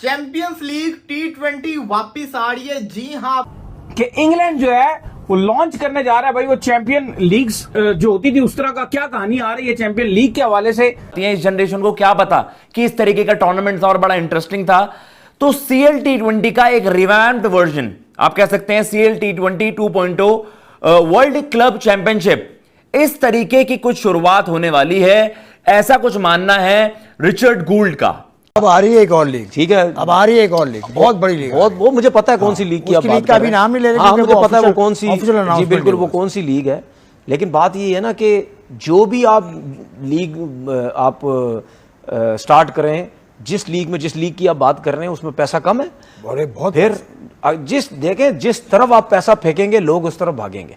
Champions league T20 वापिस आ रही है। जी हाँ, कि इंग्लैंड जो है वो लॉन्च करने जा रहा है भाई वो चैंपियन लीग्स जो होती थी उस तरह का क्या कहानी आ रही है चैंपियन लीग के हवाले से। इस जनरेशन को क्या पता कि इस तरीके का टूर्नामेंट था और बड़ा इंटरेस्टिंग था। तो CL T20 का एक रिवैम्प्ड वर्जन आप कह सकते हैं, CL T20 2.0 world club championship, इस तरीके की कुछ शुरुआत होने वाली है, ऐसा कुछ मानना है रिचर्ड गूल्ड का। अब आ रही है एक और लीग, ठीक है, अब आ रही है एक और लीग, बहुत बड़ी लीग, बहुत वो मुझे पता है कौन सी लीग की आप बात लीग का भी नाम नहीं ले रहे। हाँ, मुझे पता है वो कौन सी, जी बिल्कुल वो कौन सी लीग है। लेकिन बात ये है ना कि जो भी आप लीग आप स्टार्ट करें, जिस लीग की आप बात कर रहे हैं उसमें पैसा कम है, बहुत, फिर जिस तरफ आप पैसा फेंकेंगे लोग उस तरफ भागेंगे।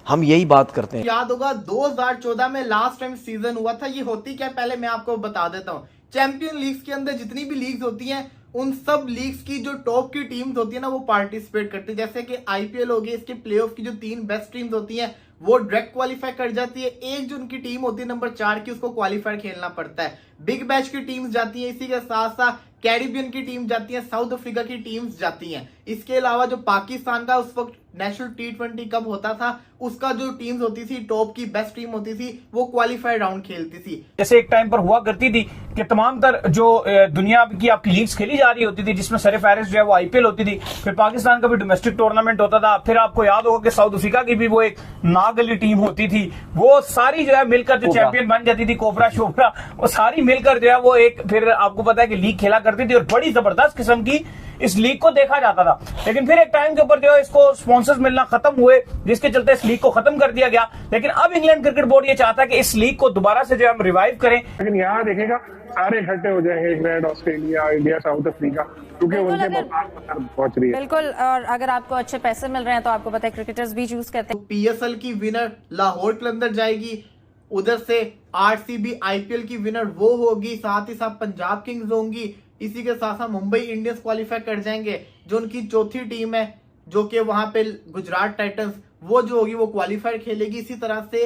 हम यही बात करते हैं। याद होगा 2014 में लास्ट टाइम सीजन हुआ था। ये होती क्या, पहले मैं आपको बता देता हूँ। चैंपियन लीग्स के अंदर जितनी भी लीग्स होती हैं, उन सब लीग्स की जो टॉप की टीम्स होती है ना, वो पार्टिसिपेट करती है। जैसे कि IPL हो गई, इसके प्लेऑफ की जो 3 बेस्ट टीम्स होती हैं वो डायरेक्ट क्वालिफाई कर जाती है। एक जो उनकी टीम होती है नंबर 4 की, उसको क्वालिफाई खेलना पड़ता है। बिग बैश की टीम्स जाती है, इसी के साथ साथ कैरिबियन की टीम जाती है, साउथ अफ्रीका की टीम्स जाती हैं। इसके अलावा जो पाकिस्तान का उस वक्त नेशनल T20 कप होता था, उसका जो टीम्स होती थी, टॉप की बेस्ट टीम होती थी, वो क्वालिफाई राउंड खेलती थी। जैसे एक टाइम पर हुआ करती थी कि तमाम तर जो दुनिया की आपकी लीग्स खेली जा रही होती थी, जिसमें सरफहरिस्त जो है वो IPL होती थी, फिर पाकिस्तान का भी डोमेस्टिक टूर्नामेंट होता था, फिर आपको याद होगा कि साउथ अफ्रीका की भी वो एक नागली टीम होती थी, वो सारी जो है मिलकर जो चैंपियन बन जाती थी, कोबरा शोबरा, वो सारी मिलकर जो है वो एक फिर आपको पता है कि लीग खेला करती थी और बड़ी जबरदस्त किस्म की इस लीग को देखा जाता था। लेकिन फिर एक टाइम के ऊपर जो है इसको स्पॉन्सर्स मिलना खत्म हुए, जिसके चलते इस लीग को खत्म कर दिया गया। लेकिन अब इंग्लैंड क्रिकेट बोर्ड ये चाहता है कि इस लीग को दोबारा से जो हम रिवाइव करें। लेकिन यहाँ देखेगा सारे इकट्ठे हो जाएंगे, England, Australia, India, south Africa, क्योंकि उनके पहुंच रही है। बिल्कुल, और अगर आपको अच्छे पैसे मिल रहे हैं तो आपको पता है क्रिकेटर्स भी चूज करते हैं। तो PSL की विनर लाहौर के अंदर जाएगी, उधर से RCB IPL की विनर वो होगी, साथ ही साथ पंजाब किंग्स होंगी, इसी के साथ साथ मुंबई इंडियंस क्वालिफाई कर जाएंगे। जो उनकी चौथी टीम है, जो कि वहां पे गुजरात टाइटंस, वो जो होगी वो क्वालिफाई खेलेगी। इसी तरह से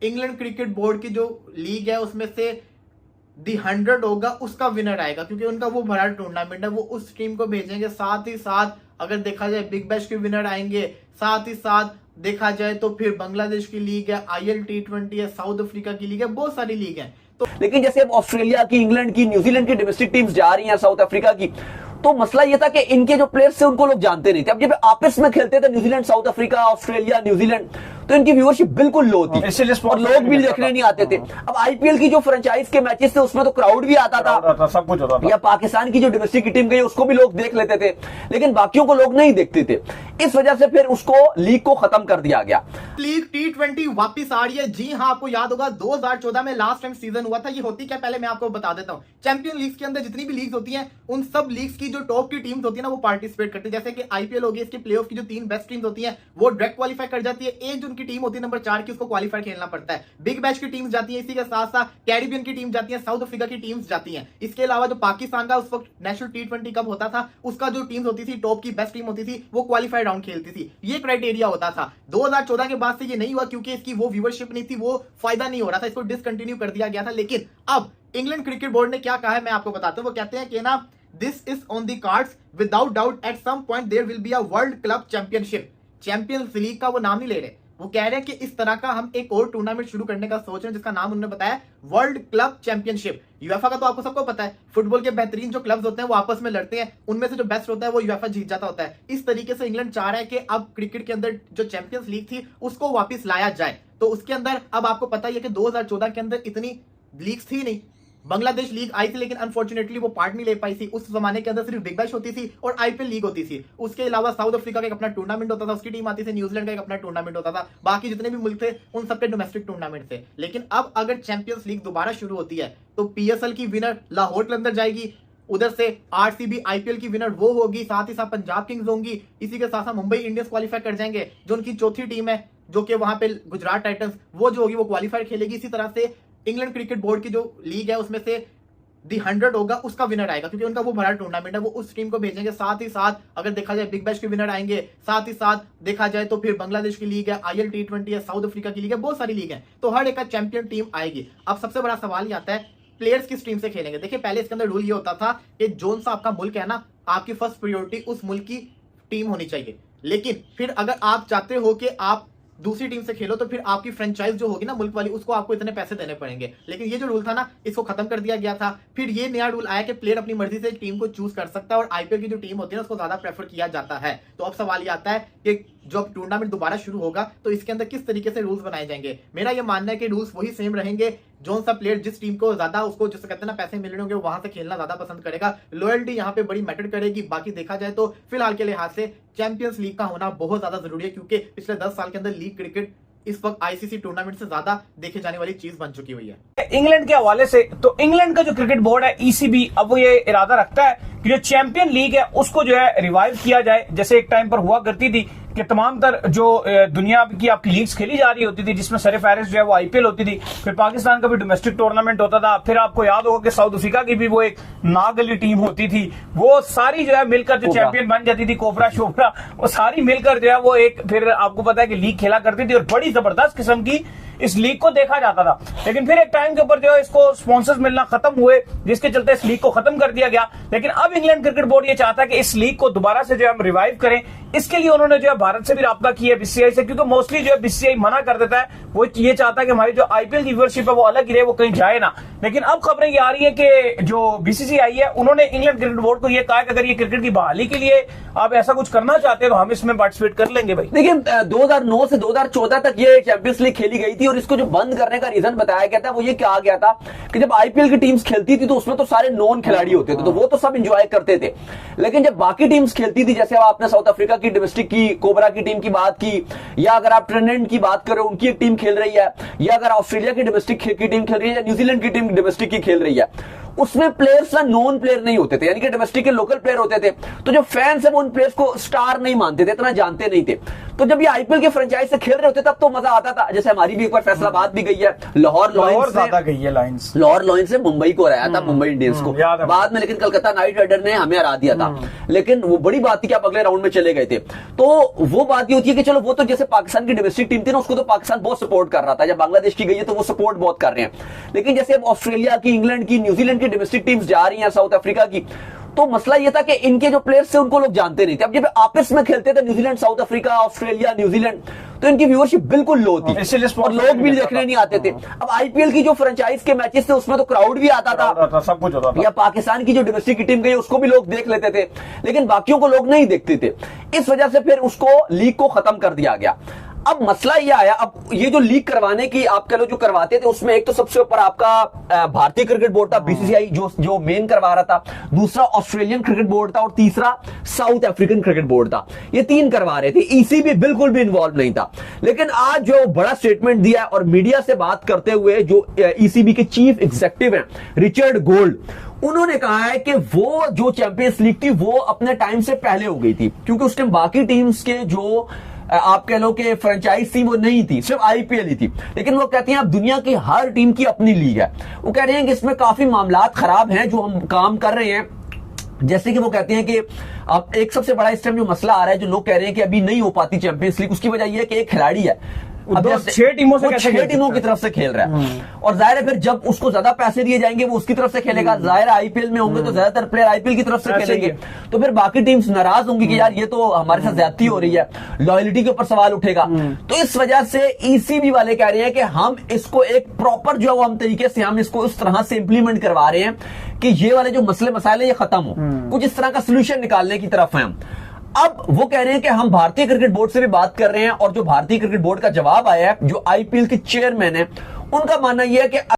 इंग्लैंड क्रिकेट बोर्ड की जो लीग है उसमें से दी 100 होगा, उसका विनर आएगा, क्योंकि उनका वो बड़ा टूर्नामेंट है, वो उस टीम को भेजेंगे। साथ ही साथ अगर देखा जाए बिग बैश के विनर आएंगे, साथ ही साथ देखा जाए तो फिर बांग्लादेश की लीग है, IL T20 है, साउथ अफ्रीका की लीग है, बहुत सारी लीग है। तो लेकिन जैसे अब ऑस्ट्रेलिया की, इंग्लैंड की, न्यूजीलैंड की डोमेस्टिक टीम्स जा रही हैं, साउथ अफ्रीका की, तो मसला यह था कि इनके जो प्लेयर्स थे उनको लोग जानते नहीं थे। अब जब आपस में खेलते थे New Zealand, south Africa, Australia, New Zealand, तो इनकी व्यूअरशिप बिल्कुल लो थी और लोग भी देखने नहीं आते थे। अब IPL की जो फ्रेंचाइज के मैचेस थे उसमें तो क्राउड भी आता था, सब कुछ होता था। या पाकिस्तान की जो डोमेस्टिक टीम गई उसको भी लोग देख लेते थे, लेकिन बाकियों को लोग नहीं देखते थे। इस वजह से फिर उसको लीग को खत्म कर दिया गया। लीग T20 वापिस आ रही है। जी हाँ, आपको याद होगा 2014 में लास्ट टाइम सीजन हुआ था। ये होती क्या, पहले मैं आपको बता देता हूँ। चैंपियन लीग्स के अंदर जितनी भी लीग्स होती हैं, उन सब लीग्स की जो टॉप की टीम्स होती है ना, वो पार्टिसिपेट करती है। जैसे कि IPL होगी, इसके प्लेऑफ की जो 3 बेस्ट टीम्स होती हैं वो डायरेक्ट क्वालिफाई कर जाती है। एक जो उनकी टीम होती है नंबर 4 की, उसको क्वालिफाई खेलना पड़ता है। बिग बैश की टीम्स जाती है, इसी के साथ साथ कैरिबियन की टीम जाती है, साउथ अफ्रीका की टीम्स जाती हैं। इसके अलावा जो पाकिस्तान का उस वक्त नेशनल T20 कप होता था, उसका जो टीम्स होती थी, टॉप की बेस्ट टीम होती थी, वो क्वालिफाई राउंड खेलती थी। ये क्राइटेरिया होता था। 2014 के बाद से ये नहीं हुआ, क्योंकि इसकी वो व्यूअरशिप नहीं थी, वो फायदा नहीं हो रहा था, इसको डिसकंटिन्यू कर दिया गया था। लेकिन अब इंग्लैंड क्रिकेट बोर्ड ने क्या कहा है, मैं आपको बताता हूं। वो कहते हैं कि ना, this is on the cards, without doubt at some point there will be a world club championship. Champions league का वो नाम नहीं ले रहे, वो कह रहे हैं कि इस तरह का हम एक और टूर्नामेंट शुरू करने का सोच रहे हैं, जिसका नाम उन्होंने बताया वर्ल्ड क्लब चैंपियनशिप। यूएफए का तो आपको सबको पता है, फुटबॉल के बेहतरीन जो क्लब्स होते हैं वो आपस में लड़ते हैं, उनमें से जो बेस्ट होता है वो यूएफए जीत जाता होता है। इस तरीके से इंग्लैंड चाह रहा है कि अब क्रिकेट के अंदर जो चैंपियंस लीग थी उसको वापस लाया जाए। तो उसके अंदर अब आपको पता ही है कि 2014 के अंदर इतनी लीग्स थी नहीं। बांग्लादेश लीग आई थी, लेकिन अनफॉर्चुनेटली वो पार्ट नहीं ले पाई थी। उस जमाने के अंदर सिर्फ बिग बैश होती थी और IPL लीग होती थी। उसके अलावा साउथ अफ्रीका का एक अपना टूर्नामेंट होता था, उसकी टीम आती थी, न्यूजीलैंड का एक अपना टूर्नामेंट होता था, बाकी जितने भी मुल्क थे उन सबके डोमेस्टिक टूर्नामेंट थे। लेकिन अब अगर चैंपियंस लीग दोबारा शुरू होती है तो PSL की विनर लाहौर के अंदर जाएगी, उधर से RCB IPL की विनर वो होगी, साथ ही साथ पंजाब किंग्स होंगी, इसी के साथ साथ मुंबई इंडियंस क्वालिफाई कर जाएंगे। जो उनकी चौथी टीम है, जो कि वहां पे गुजरात टाइटंस, वो जो होगी वो क्वालिफाई खेलेगी। इसी तरह से इंग्लैंड क्रिकेट बोर्ड की जो लीग है उसमें से दी 100 होगा, उसका विनर आएगा, क्योंकि उनका वो बड़ा टूर्नामेंट है, वो उस टीम को भेजेंगे। साथ ही साथ अगर देखा जाए बिग बैश के विनर आएंगे, साथ ही साथ देखा जाए तो फिर बांग्लादेश की लीग है, IL T20 है, साउथ अफ्रीका की लीग है, बहुत सारी लीग है, तो हर एक का चैंपियन टीम आएगी। अब सबसे बड़ा सवाल ये आता है, प्लेयर्स किस टीम से खेलेंगे। देखिए पहले इसके अंदर रूल ये होता था कि जोन सा आपका मुल्क है ना, आपकी फर्स्ट प्रायोरिटी उस मुल्क की टीम होनी चाहिए। लेकिन फिर अगर आप चाहते हो कि आप दूसरी टीम से खेलो तो फिर आपकी फ्रेंचाइज जो होगी ना मुल्क वाली, उसको आपको इतने पैसे देने पड़ेंगे। लेकिन ये जो रूल था ना, इसको खत्म कर दिया गया था। फिर ये नया रूल आया कि प्लेयर अपनी मर्जी से टीम को चूज कर सकता है और आईपीएल की जो टीम होती है ना उसको ज्यादा प्रेफर किया जाता है। तो अब सवाल ये आता है कि जब टूर्नामेंट दोबारा शुरू होगा तो इसके अंदर किस तरीके से रूल्स बनाए जाएंगे। मेरा ये मानना है कि रूल्स वही सेम रहेंगे। जोन सा प्लेयर जिस टीम को ज्यादा उसको जिससे कहते हैं ना पैसे मिलने होंगे वहां से खेलना ज्यादा पसंद करेगा। लॉयल्टी यहाँ पे बड़ी मैटर करेगी। बाकी देखा जाए तो फिलहाल के लिहाज से चैंपियंस लीग का होना बहुत ज्यादा जरूरी है, क्योंकि पिछले 10 साल के अंदर लीग क्रिकेट इस वक्त आईसीसी टूर्नामेंट से ज्यादा देखे जाने वाली चीज बन चुकी हुई है। इंग्लैंड के हवाले से तो इंग्लैंड का जो क्रिकेट बोर्ड है ईसीबी, अब वो ये इरादा रखता है कि जो चैंपियन लीग है उसको जो है रिवाइव किया जाए। जैसे एक टाइम पर हुआ करती थी कि तमाम तर जो दुनिया की आपकी लीग्स खेली जा रही होती थी, जिसमें सरफहरिस्त जो है वो आईपीएल होती थी, फिर पाकिस्तान का भी डोमेस्टिक टूर्नामेंट होता था, फिर आपको याद होगा कि साउथ अफ्रीका की भी वो एक नागली टीम होती थी, वो सारी जो है मिलकर जो चैंपियन बन जाती थी, कोबरा शोबरा, वो सारी मिलकर जो है वो एक फिर आपको पता है कि लीग खेला करती थी और बड़ी जबरदस्त किस्म की इस लीग को देखा जाता था। लेकिन फिर एक टाइम के ऊपर जो है इसको स्पॉन्सर्स मिलना खत्म हुए, जिसके चलते इस लीग को खत्म कर दिया गया। लेकिन अब इंग्लैंड क्रिकेट बोर्ड ये चाहता है कि इस लीग को दोबारा से जो है हम रिवाइव करें। इसके लिए उन्होंने जो है भारत से भी राब्ता किया है, बीसीसीआई से, क्योंकि मोस्टली जो है बीसीसीआई मना कर देता है। वो ये चाहता है कि हमारी जो आईपीएल की व्यूअरशिप है वो अलग ही रहे, वो कहीं जाए ना। लेकिन अब खबरें ये आ रही है कि जो बीसीसीआई है उन्होंने इंग्लैंड क्रिकेट बोर्ड को ये कहा कि अगर ये क्रिकेट की बहाली के लिए आप ऐसा कुछ करना चाहते हैं तो हम इसमें पार्टिसिपेट कर लेंगे भाई। देखिए 2009 से 2014 तक ये चैंपियंस लीग खेली गई थी और इसको जो बंद करने का रीजन बताया गया था वो ये कहा गया था कि जब आईपीएल की टीम्स खेलती थी तो उसमें तो सारे नॉन खिलाड़ी होते थे, तो वो तो सब एंजॉय करते थे। लेकिन जब बाकी टीम्स खेलती थी, जैसे आपने साउथ अफ्रीका की डोमेस्टिक की कोबरा की टीम की बात की, या अगर आप ट्रिनिडाद की बात करें उनकी एक टीम खेल रही है, या अगर ऑस्ट्रेलिया की डोमेस्टिक की टीम खेल रही है, या न्यूजीलैंड की टीम डोमेस्टिक की खेल रही है, उसमें प्लेयर्स ना नॉन प्लेयर नहीं होते थे, यानी कि डोमेस्टिक के लोकल प्लेयर होते थे। तो जो फैंस है वो उन प्लेयर्स को स्टार नहीं मानते थे, इतना जानते नहीं थे। तो जब ये आईपीएल के फ्रेंचाइज से खेल रहे होते तब तो मजा आता था। जैसे हमारी भी एक बार फैसलाबाद भी गई है, लाहौर लॉयंस से मुंबई को हराया था, मुंबई इंडियंस को बाद में, लेकिन कलकत्ता नाइट राइडर ने हमें हरा दिया था। लेकिन वो बड़ी बात थी कि आप अगले राउंड में चले गए थे। तो वो बात ये होती है कि चलो वो तो जैसे पाकिस्तान की डोमेस्टिक टीम थी ना, उसको तो पाकिस्तान बहुत सपोर्ट कर रहा था। जब बांग्लादेश की गई है तो वो सपोर्ट बहुत कर रहे हैं। लेकिन जैसे अब ऑस्ट्रेलिया की, इंग्लैंड की, न्यूजीलैंड की डोमेस्टिक टीम्स जा रही हैं, साउथ अफ्रीका की, तो मसला यह था कि इनके जो प्लेयर्स थे उनको लोग जानते नहीं थे। अब जब आपस में खेलते थे New Zealand, south Africa, Australia, New Zealand, तो इनकी व्यूअरशिप बिल्कुल लो थी और लोग भी देखने नहीं आते थे। अब आईपीएल की जो फ्रेंचाइज के मैचेस थे उसमें तो क्राउड भी आता था, सब कुछ होता था। या पाकिस्तान की जो डोमेस्टिक की टीम गई उसको भी लोग देख लेते थे, लेकिन बाकियों को लोग नहीं देखते थे। इस वजह से फिर उसको लीग को खत्म कर दिया गया। अब मसला ये आया, अब ये जो लीग करवाने की आप कह लो जो करवाते थे, उसमें एक तो सबसे ऊपर आपका भारतीय क्रिकेट बोर्ड था, बीसीसीआई जो मेन करवा रहा था, दूसरा ऑस्ट्रेलियन क्रिकेट बोर्ड था और तीसरा साउथ अफ्रीकन क्रिकेट बोर्ड था। ये तीन करवा रहे थे, ईसीबी बिल्कुल भी इन्वॉल्व नहीं था। लेकिन आज जो बड़ा स्टेटमेंट दिया और मीडिया से बात करते हुए जो ईसीबी के चीफ एग्जीक्यूटिव हैं रिचर्ड गोल्ड, उन्होंने कहा है कि वो जो चैंपियंस लीग थी वो अपने टाइम से पहले हो गई थी, क्योंकि उस टाइम बाकी टीम्स के जो आप कह लो कि फ्रेंचाइज थी वो नहीं थी, सिर्फ आईपीएल ही थी। लेकिन वो कहते हैं अब दुनिया की हर टीम की अपनी लीग है। वो कह रहे हैं कि इसमें काफी मामलात खराब हैं जो हम काम कर रहे हैं। जैसे कि वो कहते हैं कि अब एक सबसे बड़ा इस टाइम जो मसला आ रहा है, जो लोग कह रहे हैं कि अभी नहीं हो पाती चैंपियंस लीग, उसकी वजह यह है कि एक खिलाड़ी है, अब 6 टीमों से 6 टीमों की तरफ से खेल रहा है, और जाहिर है फिर जब उसको ज्यादा पैसे दिए जाएंगे वो उसकी तरफ से खेलेगा। जाहिर है आईपीएल में होंगे तो ज्यादातर प्लेयर आईपीएल की तरफ से खेलेंगे, तो फिर बाकी टीम्स नाराज होंगी कि यार ये तो हमारे साथ ज्यादती हो रही है, लॉयल्टी के ऊपर सवाल उठेगा। तो इस वजह से ईसीबी वाले कह रहे हैं कि हम इसको एक प्रॉपर जो हम तरीके से हम इसको उस तरह से इंप्लीमेंट करवा रहे हैं कि ये वाले जो मसले मसाइले ये खत्म हो, कुछ इस तरह का सोल्यूशन निकालने की तरफ है हम। अब वो कह रहे हैं कि हम भारतीय क्रिकेट बोर्ड से भी बात कर रहे हैं, और जो भारतीय क्रिकेट बोर्ड का जवाब आया है, जो आईपीएल के चेयरमैन है, उनका मानना यह है कि